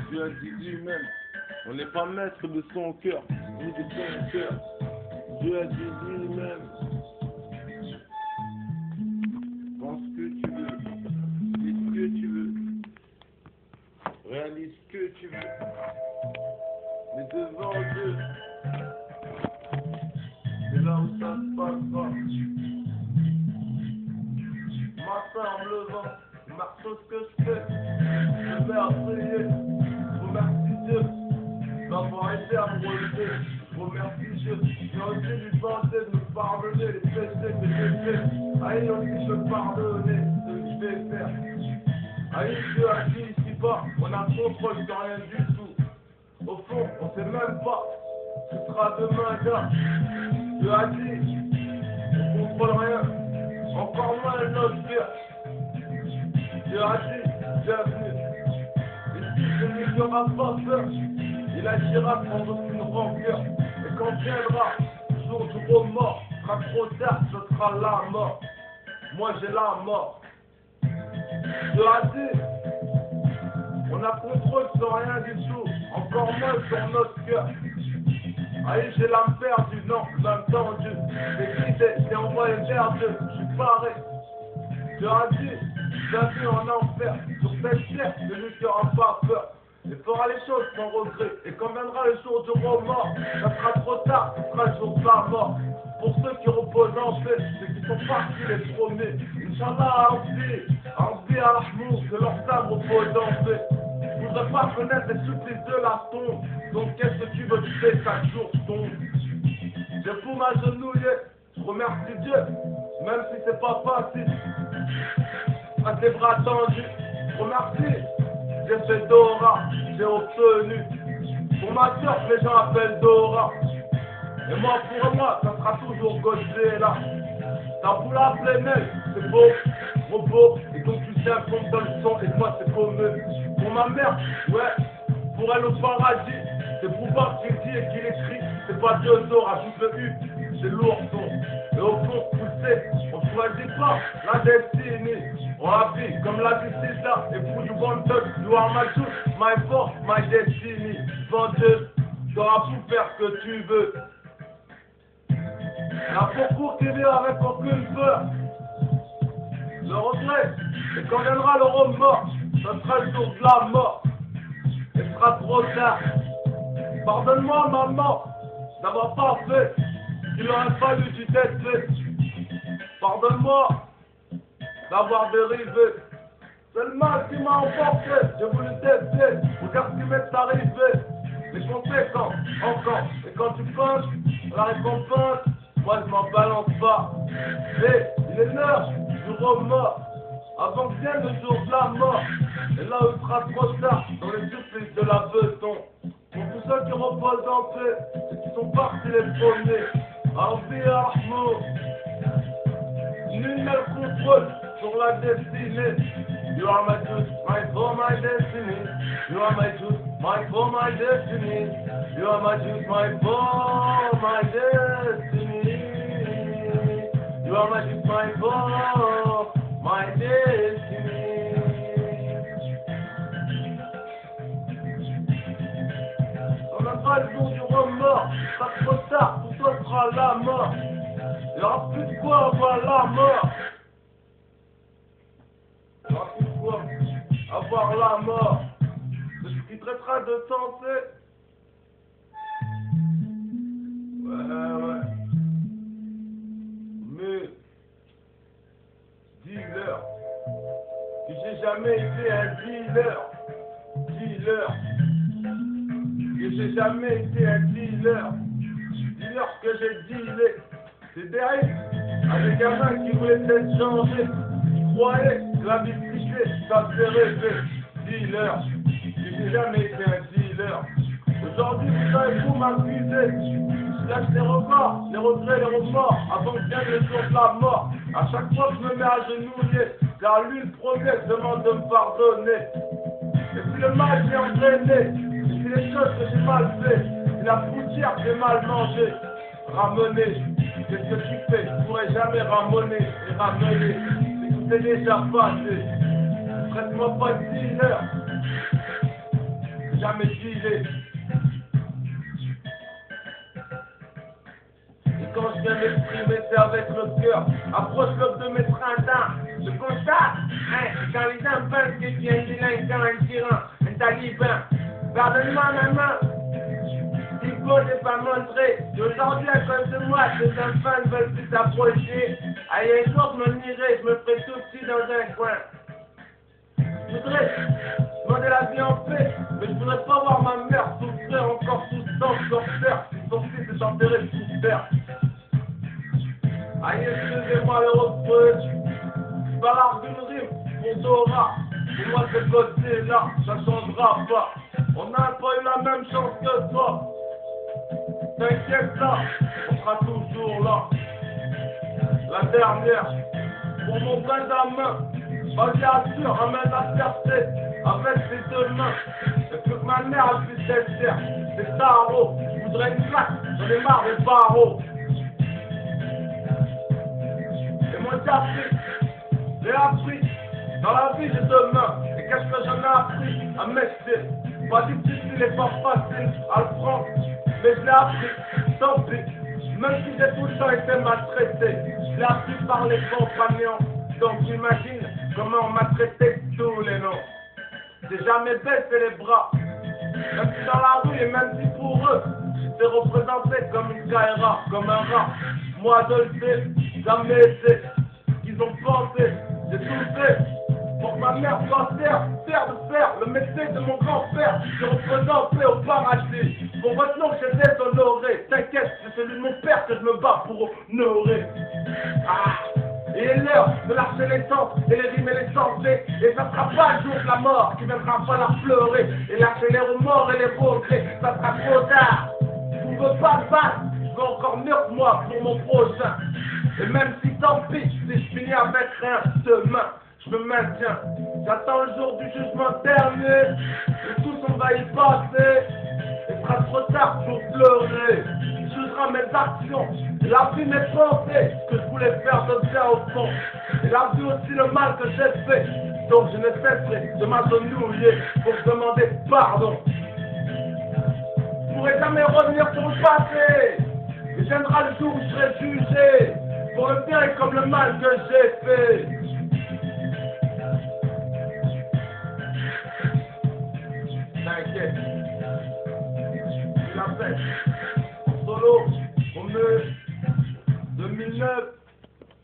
Dieu a dit lui-même, on n'est pas maître de son cœur, ni de son cœur. Dieu a dit lui-même, pense ce que tu veux, dis ce que tu veux, réalise ce que tu veux. Mais devant Dieu, c'est là où ça se passera. Matin en me levant, marche ce que je fais, je vais à prier, je remercie Dieu d'avoir été à me relever, je remercie Dieu, j'ai aussi lui demander de me pardonner les péchés que j'ai faits, aïe aussi je veux pardonner ce que je vais faire, aïe Dieu a dit ici-bas, on a contrôle sur rien du tout, au fond on sait même pas ce qui sera demain gars, Dieu a dit, on contrôle rien, encore moins notre cœur. Dieu a dit, bienvenue. Et si celui qui aura pas peur, il agira sans aucune rancœur. Et quand viendra le jour du remords, sera trop tard, ce sera la mort. Moi j'ai la mort. Dieu a dit, on a contrôle sur rien du tout, encore moins sur notre cœur. Aïe, j'ai l'âme perdue, non, même tendu. J'ai quitté, j'ai envoyé vers Dieu, je suis paré. Dieu a dit, bienvenue en enfer, sur cette terre, celui qui n'aura pas peur, et fera les choses sans regret. Et quand viendra le jour du remords, ça sera trop tard, ce sera le jour de la mort. Pour ceux qui reposent en paix, ceux qui sont partis les premiers, Inch'Allah, Rabbi al-Rahmou, que leur âme repose en paix. Je voudrais pas connaître les supplices de la tombe, donc qu'est-ce que tu veux, tu fais chaque jour tombe. J'ai fou m'agenouiller, je remercie Dieu, même si c'est pas facile. Avec les bras tendus, je remercie, j'ai fait Dora, j'ai obtenu. Pour ma soeur, les gens appellent Dora. Et moi, pour moi, ça sera toujours Godzilla. T'as voulu appeler Nel, c'est beau, trop beau. Et donc tu sais un fond dans le son, et moi c'est paumeux. Pour ma mère, ouais, pour elle au paradis. C'est pour voir qu'il dit et qu'il écrit. C'est pas Dieu, rajoute le U, c'est l'ourson. Et au fond, tu le sais, on choisit pas la destinée. On habille comme la là, et pour you want to, you are my truth, my force, my destiny. Vendeuse, t'auras pu faire ce que tu veux. La pourcours qui vient avec aucune peur. Le regret, c'est quand viendra le remords, ça sera le jour de la mort. Et ce sera trop tard. Pardonne-moi, maman, d'avoir pas fait ce qu'il aurait fallu du tête fait. Pardonne-moi d'avoir dérivé. C'est le mal qui m'a emporté, j'ai voulu tester. Regarde ce qui m'est arrivé. Les conséquences, encore. Et quand tu penses, la récompense, moi je m'en balance pas. Mais il est l'heure du remords, avant que vienne le jour de la mort. Et là où il sera trop tard, dans les supplices de la beton. Pour tous ceux qui reposent en paix, et qui sont partis les premiers. Rabbi al-Rahmou, nul n'a le contrôle sur la destinée. You are my truth, my for my destiny. You are my truth, my for my destiny. You are my truth, my for my destiny. You are my truth, my for my destiny. On n'a pas le jour du remords, pas trop tard, pour toi sera la mort. Il n'y aura plus de quoi avoir la mort. Il n'y aura plus de quoi avoir la mort. C'est ce qui traitera de santé. Ouais. Mais, dealer, que j'ai jamais été un dealer. Que j'ai jamais été un dealer. Dealer que j'ai dealé. C'est derrière, avec des gamins qui voulaient être changés. Ils croyaient que la mystique, ça faisait rêver. Dealer, que j'ai jamais été un dealer. Aujourd'hui, vous savez, vous m'accusez. Je lâche les regards, les regrets, les remords, avant que vienne le jour de la mort. À chaque fois que je me mets à genouiller, car lui, le premier, demande de me pardonner. Et puis le mal j'ai entraîné, et puis les choses que j'ai mal fait, et la poussière que j'ai mal mangée, ramener, qu'est-ce que tu fais? Je pourrais jamais ramener et ramener, c'est que t'es déjà passé. Traite-moi pas de dealer, j'ai filer. Et quand je viens m'exprimer, c'est avec le cœur. Approche-le de mes printemps. Je constate, hein, quand les gens pensent que tu es un délinquant, un tyran, un taliban. Pardonne-moi, maman. Il faut ne pas montrer. Aujourd'hui, à cause de moi, ces enfants ne veulent plus s'approcher. Allez, un jour, je m'en irai, je me ferai tout petit dans un coin. Je voudrais demander la vie en paix, mais je voudrais pas voir ma mère souffrir encore sous sang torteur. Si son fils est enterré sous terre. Aïe, excusez-moi le reproche. Je parle d'une rime, mon Dora. Pour moi, ce côté-là, ça changera pas. On n'a pas eu la même chance que toi. T'inquiète là, on sera toujours là. La dernière, pour mon Benjamin, vas-y assure, ramène la fierté avec ses deux mains. Et que ma mère elle puisse être fière, c'est tarot. Je voudrais une claque, j'en ai marre des barreaux. Et moi j'ai appris, dans la vie j'ai deux mains. Et qu'est-ce que j'en ai appris à m'exciter. Pas difficile et pas facile à le prendre. Mais je l'ai appris, tant pis, même si j'ai tout le temps été maltraité, je l'ai appris par les compagnons. Donc j'imagine comment on m'a traité tous les noms. J'ai jamais baissé les bras, même si dans la rue et même si pour eux, j'étais représenté comme une caïra, comme un rat. Moi je le sais, jamais été, qu'ils ont pensé, j'ai tout fait. Pour que ma mère soit fière de faire le métier de mon grand-père. Je représentais au paradis. Pour votre nom, j'étais honoré. T'inquiète, c'est celui de mon père que je me bats pour honorer. Ah, et l'heure de la reconnaissance et les rimes et les chanter. Et ça sera pas le jour de la mort qui viendra pas la pleurer. Et lâcher les remords et les regrets, ça sera trop tard. Je veux pas te battre, je veux encore mieux que moi pour mon prochain. Et même si tant pis, si je finis avec rien demain. Je me maintiens, j'attends le jour du jugement dernier, et tous on va y passer, et sera trop tard pour pleurer. Il jugera mes actions, la vie mes pensées, ce que je voulais faire de bien au fond, et la vie aussi le mal que j'ai fait, donc je ne cesserai de m'agenouiller pour demander pardon. Je pourrai jamais revenir sur le passé, et viendra le jour où je serai jugé, pour le bien et comme le mal que j'ai fait.